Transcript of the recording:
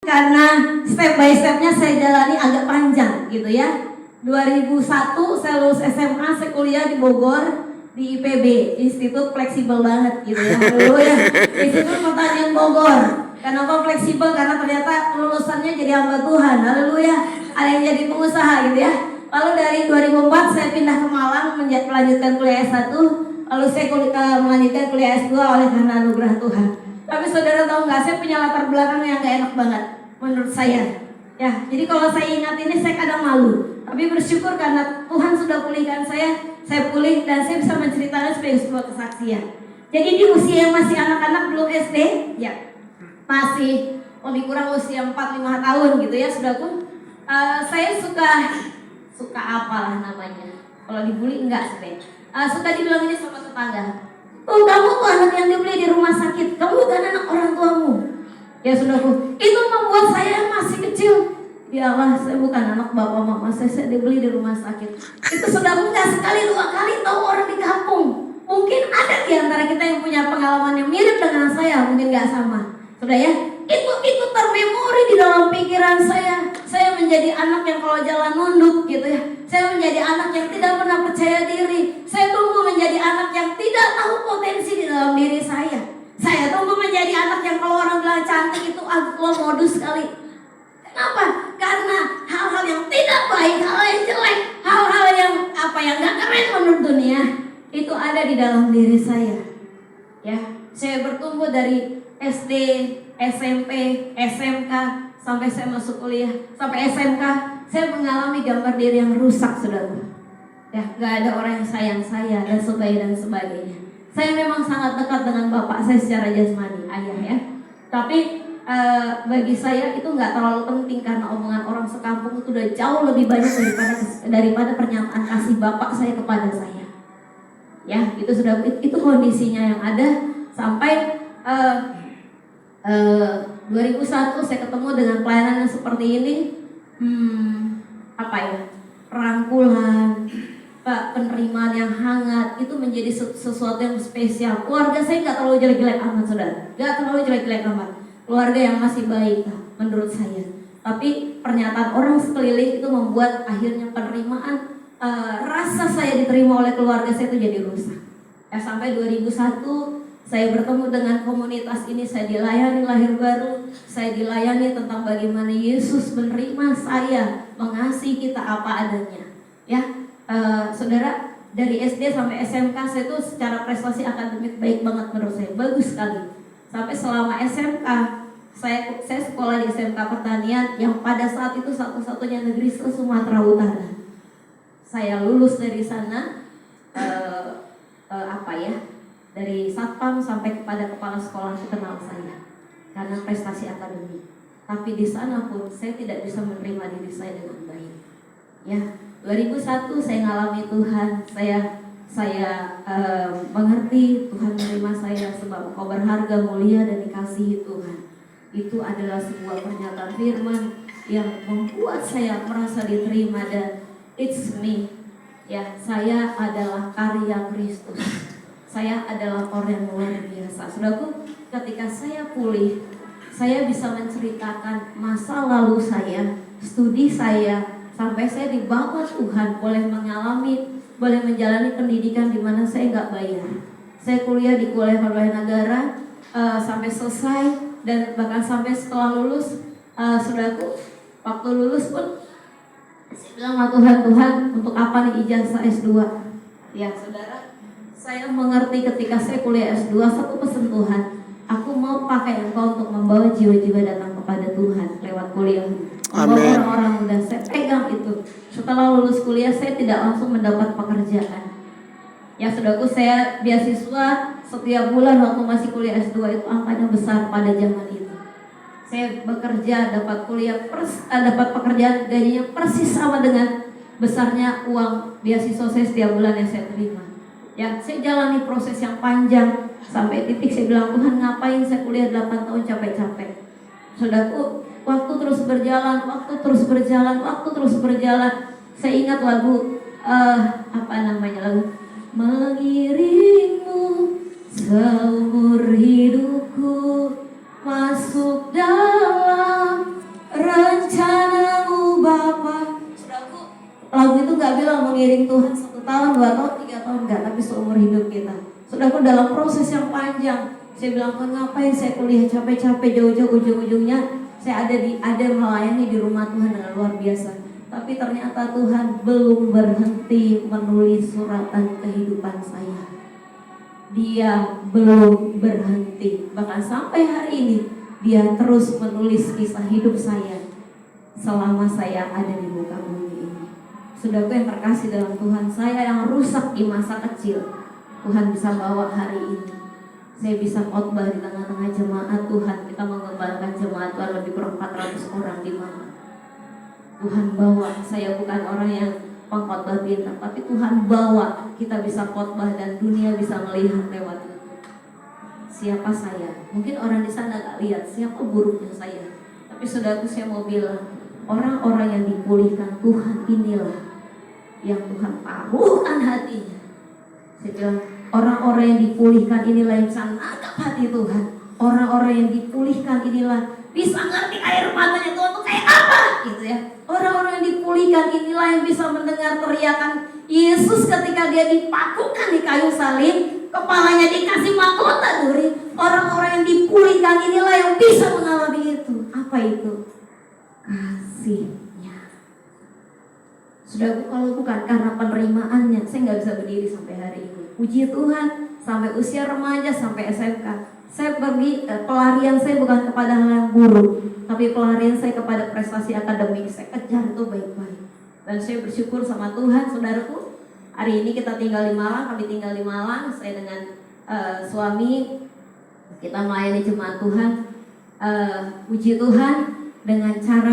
Karena step by stepnya saya jalani agak panjang gitu ya. 2001 saya lulus SMA, saya kuliah di Bogor di IPB, Institut Fleksibel banget gitu ya. Ya. Institut Pertanian Bogor. Kenapa fleksibel? Karena ternyata lulusannya jadi hamba Tuhan. Haleluya. Ada yang jadi pengusaha gitu ya. Lalu dari 2004 saya pindah ke Malang melanjutkan kuliah S1. Lalu saya melanjutkan kuliah S2 oleh karena anugerah Tuhan. Tapi saudara tahu nggak, saya punya latar belakang yang gak enak banget menurut saya. Ya, jadi kalau saya ingat ini saya kadang malu. Tapi bersyukur karena Tuhan sudah pulihkan saya pulih dan saya bisa menceritakan sebagai sebuah kesaksian. Jadi di usia yang masih anak-anak belum SD, ya masih lebih kurang usia 4-5 tahun gitu ya, saudaraku. Saya suka apalah namanya. Kalau dibully enggak sih. Suka dibilang ini sama tetangga. Oh, kamu tuh anak yang dibeli di rumah sakit. Kamu bukan anak orang tuamu. Ya saudaraku, itu membuat saya masih kecil. Ya Allah, saya bukan anak bapak mama saya dibeli di rumah sakit. Itu saudaraku nggak sekali 2 kali tahu orang di kampung. Mungkin ada di antara kita yang punya pengalaman yang mirip dengan saya, mungkin nggak sama. Saudara ya, itu termemori di dalam pikiran saya. Saya menjadi anak yang kalau jalan nunduk gitu ya. Saya menjadi anak yang tidak pernah percaya diri. Saya tumbuh menjadi anak yang tidak tahu potensi di dalam diri saya. Saya tumbuh menjadi anak yang kalau orang bilang cantik itu lo modus sekali. Kenapa? Karena hal-hal yang tidak baik, hal yang jelek, hal-hal yang gak keren menurut dunia itu ada di dalam diri saya. Ya, saya bertumbuh dari SD, SMP, SMK sampai saya masuk kuliah, sampai SMK saya mengalami gambar diri yang rusak, saudara. Ya, gak ada orang yang sayang saya dan sebagainya. Saya memang sangat dekat dengan bapak saya secara jasmani, ayah ya. Tapi bagi saya itu nggak terlalu penting karena omongan orang sekampung itu udah jauh lebih banyak daripada pernyataan kasih bapak saya kepada saya. Ya, itu sudah itu kondisinya yang ada sampai 2001 saya ketemu dengan pelayanan yang seperti ini. Rangkulan, penerimaan yang hangat itu menjadi sesuatu yang spesial. Keluarga saya nggak terlalu jelek-jelek amat, saudara. Nggak terlalu jelek-jelek amat. Keluarga yang masih baik menurut saya. Tapi pernyataan orang sekeliling itu membuat akhirnya penerimaan rasa saya diterima oleh keluarga saya itu jadi rusak. Sampai 2001 saya bertemu dengan komunitas ini, saya dilayani lahir baru, saya dilayani tentang bagaimana Yesus menerima saya, mengasihi kita apa adanya. Ya, saudara, dari SD sampai SMK saya tuh secara prestasi akademik baik banget menurut saya, bagus sekali. Sampai selama SMK saya sekolah di SMK Pertanian yang pada saat itu satu-satunya negeri se-Sumatera Utara. Saya lulus dari sana dari satpam sampai kepada kepala sekolah kenal saya karena prestasi akademik. Tapi di sana pun saya tidak bisa menerima diri saya dengan baik. Ya, 2001 saya ngalami Tuhan, saya mengerti Tuhan menerima saya sebab Engkau berharga, mulia dan dikasihi Tuhan. Itu adalah sebuah pernyataan firman yang membuat saya merasa diterima dan it's me. Ya, saya adalah karya Kristus. Saya adalah orang yang luar biasa. Saudaraku, ketika saya pulih, saya bisa menceritakan masa lalu saya, studi saya, sampai saya dibawa Tuhan boleh menjalani pendidikan di mana saya nggak bayar. Saya kuliah di kuliah negara sampai selesai dan bahkan sampai setelah lulus, saudaraku, waktu lulus pun saya bilang sama Tuhan, untuk apa nih ijazah S2? Ya, saudara, saya mengerti ketika saya kuliah S2 satu pesan Tuhan, aku mau pakai Engkau untuk membawa jiwa-jiwa datang kepada Tuhan lewat kuliah. Membawa orang-orang muda, saya pegang itu. Setelah lulus kuliah saya tidak langsung mendapat pekerjaan. Ya saudaraku, saya beasiswa setiap bulan waktu masih kuliah S2 itu angkanya besar pada zaman itu. Saya bekerja, dapat dapat pekerjaan, gajinya persis sama dengan besarnya uang beasiswa saya setiap bulan yang saya terima. Ya, saya jalani proses yang panjang sampai titik saya bilang, Tuhan ngapain saya kuliah 8 tahun capek-capek. Saudaraku, waktu terus berjalan. Saya ingat lagu lagu mengiringmu seumur hidupku masuk dalam adalah mengiring Tuhan 1 tahun, 2 tahun, 3 tahun, enggak, tapi seumur hidup kita. Saudaraku, dalam proses yang panjang, saya bilang, kan ngapain saya kuliah capek-capek jauh-jauh, ujung-ujungnya saya ada melayani di rumah Tuhan dengan luar biasa. Tapi ternyata Tuhan belum berhenti menulis suratan kehidupan saya. Dia belum berhenti, bahkan sampai hari ini dia terus menulis kisah hidup saya selama saya ada di muka bumi ini. Saudaraku yang terkasih dalam Tuhan, saya yang rusak di masa kecil, Tuhan bisa bawa hari ini. Saya bisa khotbah di tengah-tengah jemaat Tuhan. Kita mengembangkan jemaat Tuhan lebih kurang 400 orang di mana Tuhan bawa. Saya bukan orang yang pengkhotbah bintang, tapi Tuhan bawa kita bisa khotbah dan dunia bisa melihat lewat itu. Siapa saya? Mungkin orang di sana gak lihat siapa buruknya saya. Tapi saudaraku, saya mau bilang, orang-orang yang dipulihkan Tuhan inilah yang Tuhan taruhkan hatinya. Saya bilang, orang-orang yang dipulihkan inilah yang bisa nangkap hati Tuhan. Orang-orang yang dipulihkan inilah bisa ngerti air matanya Tuhan itu kayak apa gitu ya. Orang-orang yang dipulihkan inilah yang bisa mendengar teriakan Yesus ketika dia dipakukan di kayu salib, kepalanya dikasih mahkota duri. Orang-orang yang dipulihkan inilah yang bisa mengalami itu. Apa itu? Kasihnya. Saudaraku, kalau bukan karena penerimaannya, saya nggak bisa berdiri sampai hari ini. Puji Tuhan, sampai usia remaja, sampai SMK, saya pergi, pelarian saya bukan kepada hal yang buruk, tapi pelarian saya kepada prestasi akademik. Saya kejar itu baik-baik. Dan saya bersyukur sama Tuhan, saudaraku. Hari ini kita tinggal di Malang, kami tinggal di Malang. Saya dengan suami, kita melayani jemaat Tuhan. Puji Tuhan, dengan cara